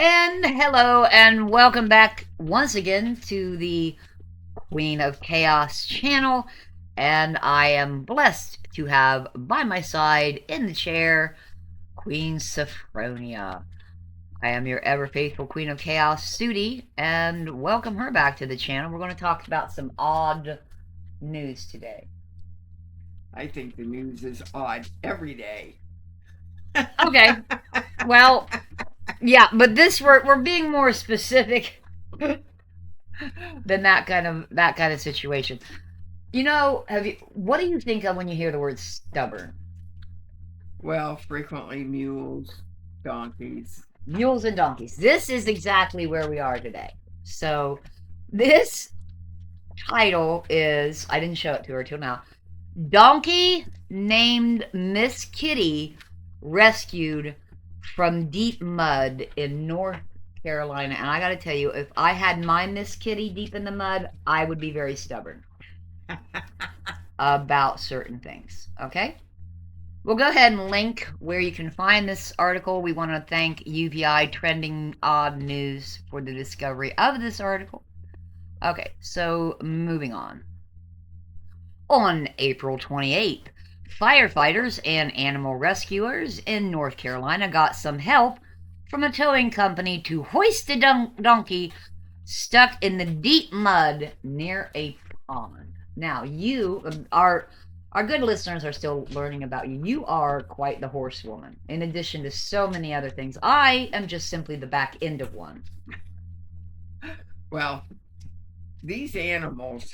And hello, and welcome back once again to the Queen of Chaos channel. And I am blessed to have by my side in the chair Queen Sefronia. I am your ever faithful Queen of Chaos, Sudi, and welcome her back to the channel. We're going to talk about some odd news today. I think the news is odd every day. Okay, well, yeah, but this we're being more specific than that kind of situation. You know, what do you think of when you hear the word stubborn? Well, frequently mules, donkeys. Mules and donkeys. This is exactly where we are today. So, this title is, I didn't show it to her till now, Donkey Named Miss Kitty Rescued from Deep Mud in North Carolina. And I gotta tell you, if I had my Miss Kitty deep in the mud, I would be very stubborn about certain things. Okay? We'll go ahead and link where you can find this article. We want to thank UVI Trending Odd News for the discovery of this article. Okay, so moving on. On April 28th, firefighters and animal rescuers in North Carolina got some help from a towing company to hoist a donkey stuck in the deep mud near a pond. Now, our good listeners are still learning about you. You are quite the horsewoman, in addition to so many other things. I am just simply the back end of one. Well, these animals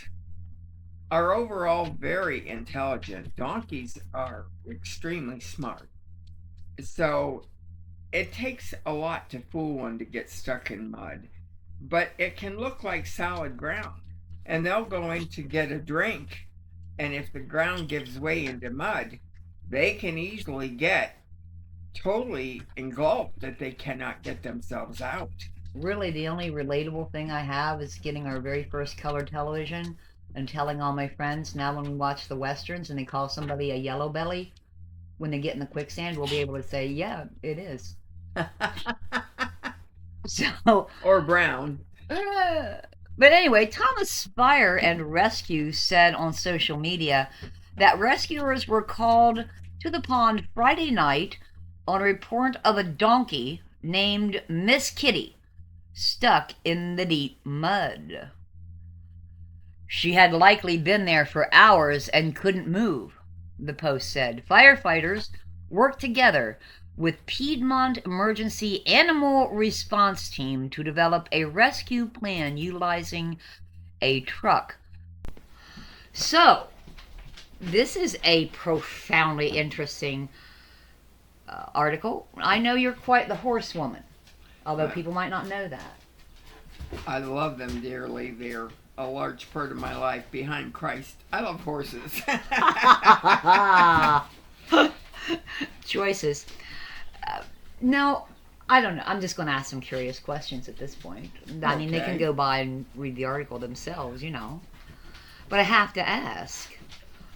are overall very intelligent. Donkeys are extremely smart. So it takes a lot to fool one to get stuck in mud, but it can look like solid ground. And they'll go in to get a drink, and if the ground gives way into mud, they can easily get totally engulfed that they cannot get themselves out. Really, the only relatable thing I have is getting our very first color television and telling all my friends now when we watch the westerns and they call somebody a yellow belly, when they get in the quicksand, we'll be able to say, yeah, it is. So, or brown. But anyway, Thomas Fire and Rescue said on social media that rescuers were called to the pond Friday night on a report of a donkey named Miss Kitty stuck in the deep mud. She had likely been there for hours and couldn't move, the Post said. Firefighters worked together with Piedmont Emergency Animal Response Team to develop a rescue plan utilizing a truck. So, this is a profoundly interesting article. I know you're quite the horsewoman, although people might not know that. I love them dearly. They're a large part of my life behind Christ. I love horses. Choices. No, I don't know. I'm just going to ask some curious questions at this point. I mean, they can go by and read the article themselves, you know. But I have to ask,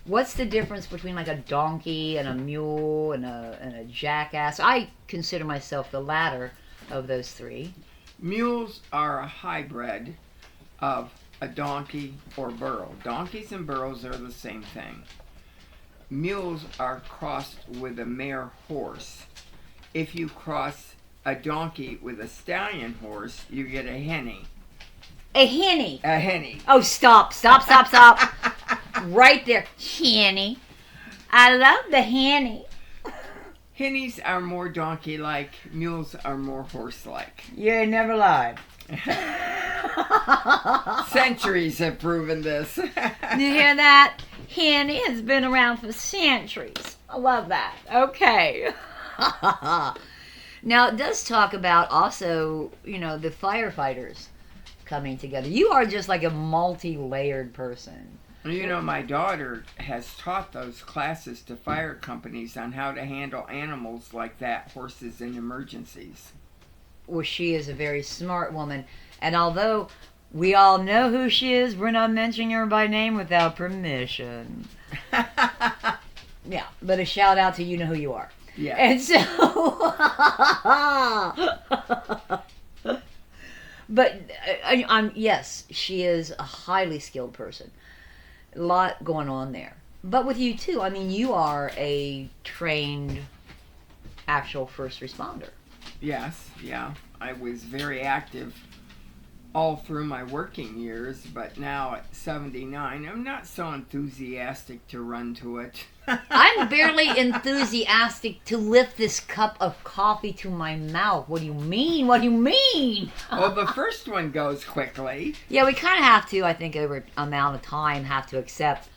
what's the difference between like a donkey and a mule and a jackass? I consider myself the latter of those three. Mules are a hybrid of a donkey or burro. Donkeys and burros are the same thing. Mules are crossed with a mare horse. If you cross a donkey with a stallion horse, you get a henny. A henny? A henny. Oh, stop. Right there. Henny. I love the henny. Hennies are more donkey-like. Mules are more horse-like. You never lied. Centuries have proven this. You hear that? Henny has been around for centuries. I love that. Okay. Now, it does talk about also, you know, the firefighters coming together. You are just like a multi-layered person. You know, my daughter has taught those classes to fire companies on how to handle animals like that, horses in emergencies. Well, she is a very smart woman. And although we all know who she is, we're not mentioning her by name without permission. Yeah, but a shout out to you know who you are. Yeah. And so, But yes, she is a highly skilled person. A lot going on there. But with you too, I mean, you are a trained actual first responder. Yes, yeah. I was very active all through my working years, but now at 79, I'm not so enthusiastic to run to it. I'm barely enthusiastic to lift this cup of coffee to my mouth. What do you mean? What do you mean? Well, the first one goes quickly. Yeah, we kind of have to, I think, over amount of time, have to accept.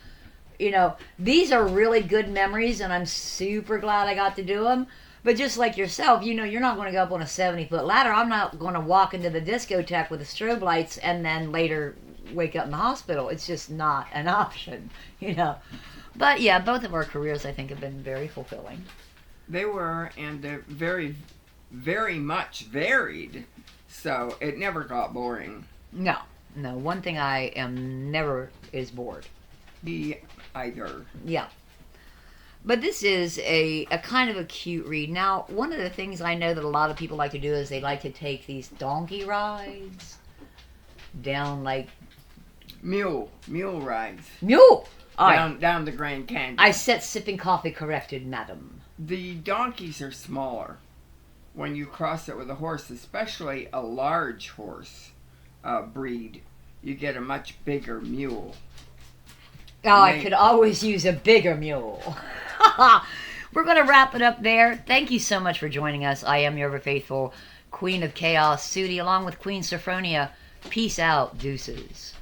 These are really good memories, and I'm super glad I got to do them. But just like yourself, you're not going to go up on a 70-foot ladder. I'm not going to walk into the discotheque with the strobe lights and then later wake up in the hospital. It's just not an option. But yeah, both of our careers, I think, have been very fulfilling. They were, and they're very, very much varied. So it never got boring. No. One thing I am never is bored. Me either. Yeah. But this is a kind of a cute read. Now, one of the things I know that a lot of people like to do is they like to take these donkey rides down like... Mule rides. Mule! All right. Down the Grand Canyon. I said sipping coffee corrected, madam. The donkeys are smaller when you cross it with a horse, especially a large horse breed. You get a much bigger mule. Oh, I could always use a bigger mule. We're going to wrap it up there. Thank you so much for joining us. I am your ever faithful Queen of Chaos, Sudi, along with Queen Sefronia. Peace out, deuces.